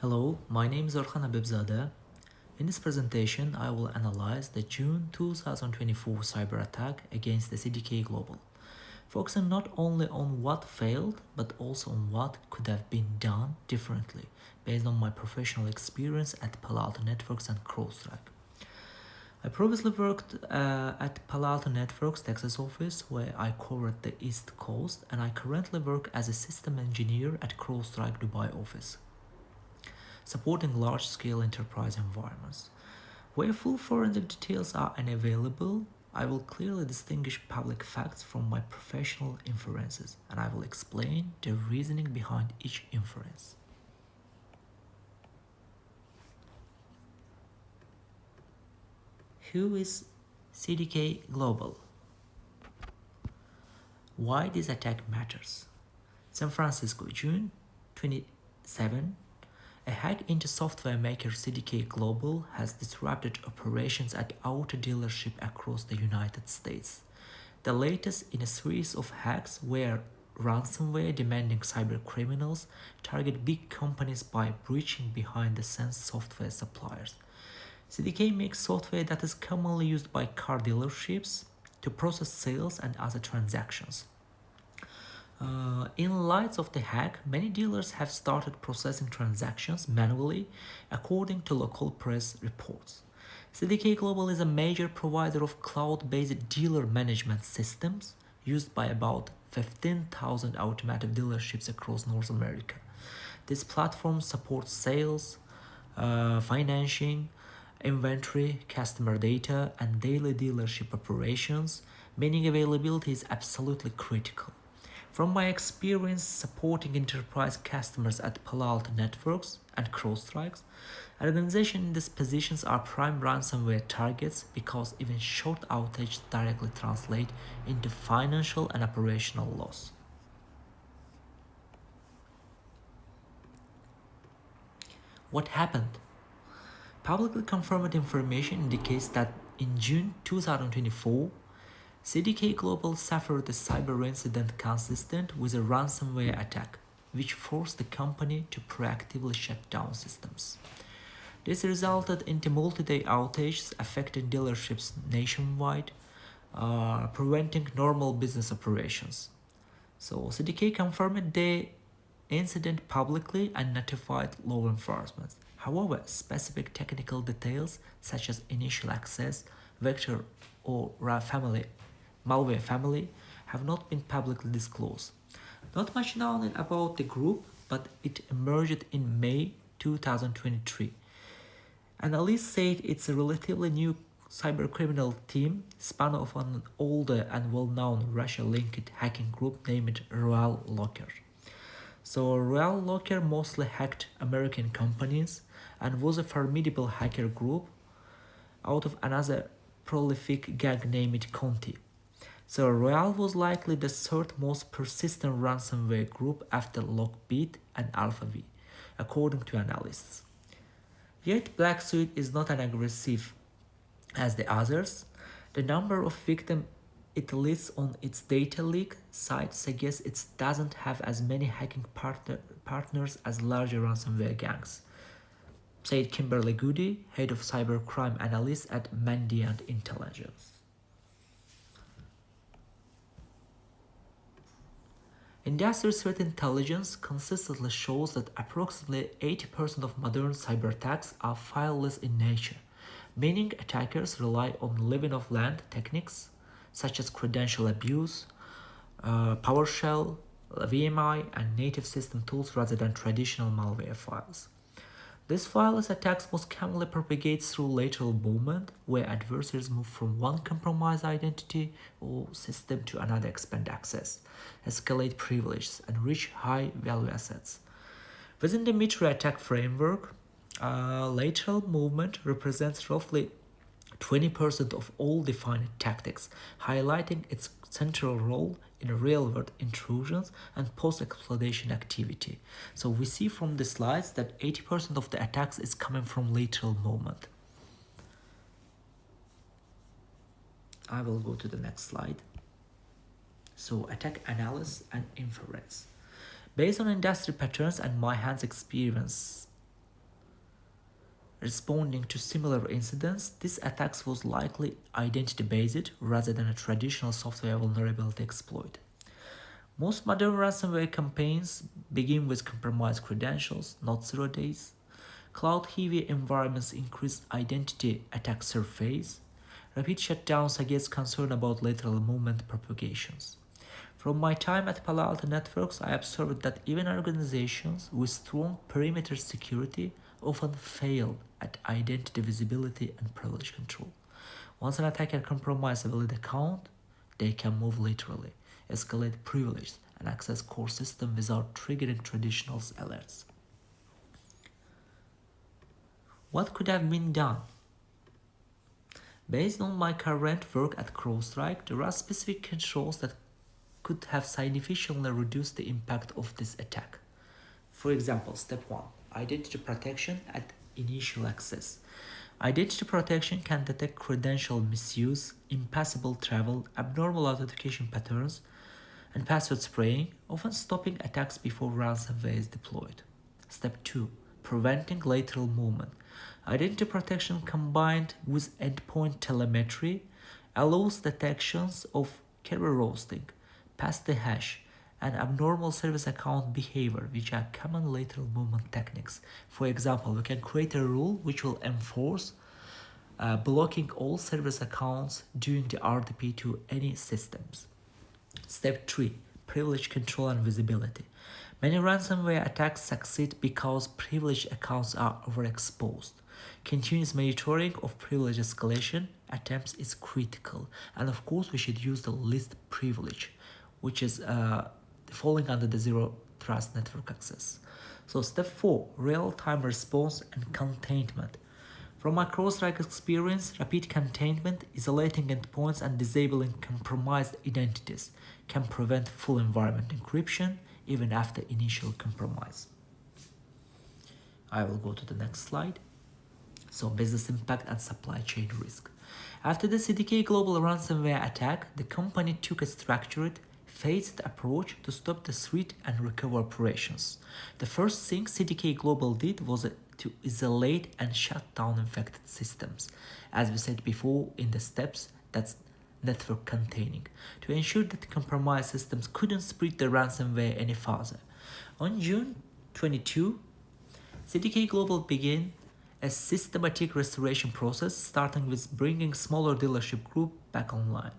Hello, my name is Orkhan Habibzade. In this presentation, I will analyze the June 2024 cyber attack against the CDK Global, focusing not only on what failed, but also on what could have been done differently based on my professional experience at Palo Alto Networks and CrowdStrike. I previously worked at Palo Alto Networks Texas office where I covered the East Coast, and I currently work as a system engineer at CrowdStrike Dubai office, supporting large-scale enterprise environments. Where full forensic details are unavailable, I will clearly distinguish public facts from my professional inferences, and I will explain the reasoning behind each inference. Who is CDK Global? Why this attack matters? San Francisco, June 27. A hack into software maker CDK Global has disrupted operations at auto dealerships across the United States. The latest in a series of hacks where ransomware demanding cybercriminals target big companies by breaching behind the scenes software suppliers. CDK makes software that is commonly used by car dealerships to process sales and other transactions. In light of the hack, many dealers have started processing transactions manually, according to local press reports. CDK Global is a major provider of cloud-based dealer management systems used by about 15,000 automotive dealerships across North America. This platform supports sales, financing, inventory, customer data, and daily dealership operations, meaning availability is absolutely critical. From my experience supporting enterprise customers at Palo Alto Networks and CrowdStrike, organizations in these positions are prime ransomware targets because even short outages directly translate into financial and operational loss. What happened? Publicly confirmed information indicates that in June 2024, CDK Global suffered a cyber incident consistent with a ransomware attack, which forced the company to proactively shut down systems. This resulted in multi-day outages affecting dealerships nationwide, preventing normal business operations. So CDK confirmed the incident publicly and notified law enforcement. However, specific technical details such as initial access, vector, or malware family have not been publicly disclosed. Not much known about the group, but it emerged in May 2023. Analysts said it's a relatively new cybercriminal team spun off an older and well-known Russia-linked hacking group named Royal Locker. So Royal Locker mostly hacked American companies and was a formidable hacker group out of another prolific gang named Conti. So Royal was likely the third most persistent ransomware group after Lockbit and AlphaV, according to analysts. Yet Black Suite is not as aggressive as the others. The number of victims it lists on its data leak site suggests it doesn't have as many hacking partners as larger ransomware gangs, said Kimberly Goody, head of cybercrime analyst at Mandiant Intelligence. Industry threat intelligence consistently shows that approximately 80% of modern cyber attacks are fileless in nature, meaning attackers rely on living off land techniques such as credential abuse, PowerShell, VMI, and native system tools rather than traditional malware files. This fileless attacks most commonly propagate through lateral movement, where adversaries move from one compromised identity or system to another, expand access, escalate privileges, and reach high-value assets. Within the Mitra attack framework, lateral movement represents roughly 20% of all defined tactics, highlighting its central role in real-world intrusions and post-exploitation activity. So we see from the slides that 80% of the attacks is coming from lateral movement. I will go to the next slide. So attack analysis and inference. Based on industry patterns and my hands experience Responding to similar incidents, this attack was likely identity-based rather than a traditional software vulnerability exploit. Most modern ransomware campaigns begin with compromised credentials, not 0 days. Cloud-heavy environments increase identity attack surface. Rapid shutdowns suggest concern about lateral movement propagations. From my time at Palo Alto Networks, I observed that even organizations with strong perimeter security often fail at identity visibility and privilege control. Once an attacker compromises a valid account, they can move laterally, escalate privileges, and access core system without triggering traditional alerts. What could have been done? Based on my current work at CrowdStrike, there are specific controls that could have significantly reduced the impact of this attack. For example, step 1, identity protection at initial access. Identity protection can detect credential misuse, impassable travel, abnormal authentication patterns, and password spraying, often stopping attacks before ransomware is deployed. Step 2, preventing lateral movement. Identity protection combined with endpoint telemetry allows detections of carrier roasting, pass the hash, and abnormal service account behavior, which are common lateral movement techniques. For example, we can create a rule which will enforce blocking all service accounts during the RDP to any systems. Step 3, privilege control and visibility. Many ransomware attacks succeed because privileged accounts are overexposed. Continuous monitoring of privilege escalation attempts is critical, and of course we should use the least privilege, which is falling under the zero trust network access. So step 4, real-time response and containment. From my CrowdStrike experience, rapid containment, isolating endpoints and disabling compromised identities can prevent full environment encryption even after initial compromise. I will go to the next slide. So business impact and supply chain risk. After the CDK global ransomware attack, the company took a structured, phased approach to stop the threat and recover operations. The first thing CDK Global did was to isolate and shut down infected systems. As we said before in the steps, that's network containing, to ensure that compromised systems couldn't spread the ransomware any further. On June 22, CDK Global began a systematic restoration process, starting with bringing smaller dealership group back online.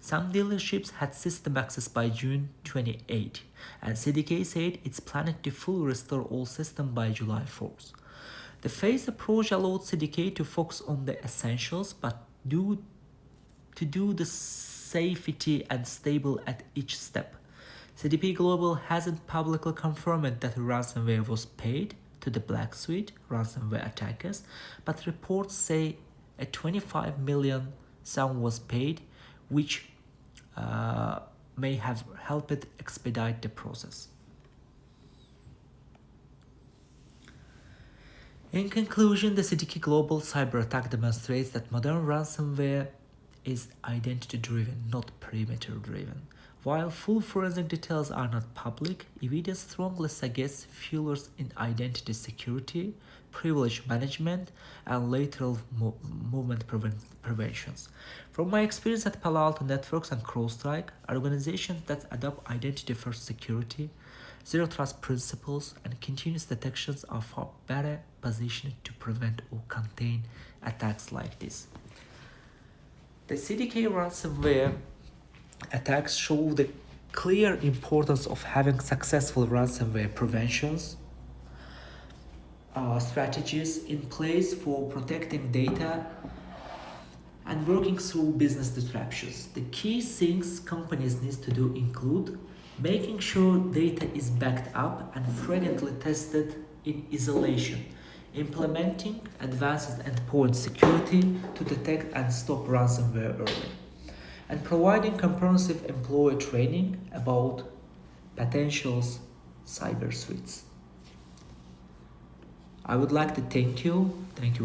Some dealerships had system access by June 28, and CDK said it's planning to fully restore all systems by July 4th. The phased approach allowed CDK to focus on the essentials, but to do the safety and stable at each step. CDK Global hasn't publicly confirmed that ransomware was paid to the Black Suite ransomware attackers, but reports say a 25 million sum was paid, which may have helped expedite the process. In conclusion, the CDK Global cyber attack demonstrates that modern ransomware is identity-driven, not perimeter-driven. While full forensic details are not public, evidence strongly suggests failures in identity security, privilege management, and lateral movement preventions. From my experience at Palo Alto Networks and CrowdStrike, organizations that adopt identity-first security, zero trust principles, and continuous detections are far better positioned to prevent or contain attacks like this. The CDK ransomware attacks show the clear importance of having successful ransomware preventions strategies in place for protecting data and working through business disruptions. The key things companies need to do include making sure data is backed up and frequently tested in isolation, implementing advanced endpoint security to detect and stop ransomware early, and providing comprehensive employee training about potential cyber threats. I would like to thank you. Thank you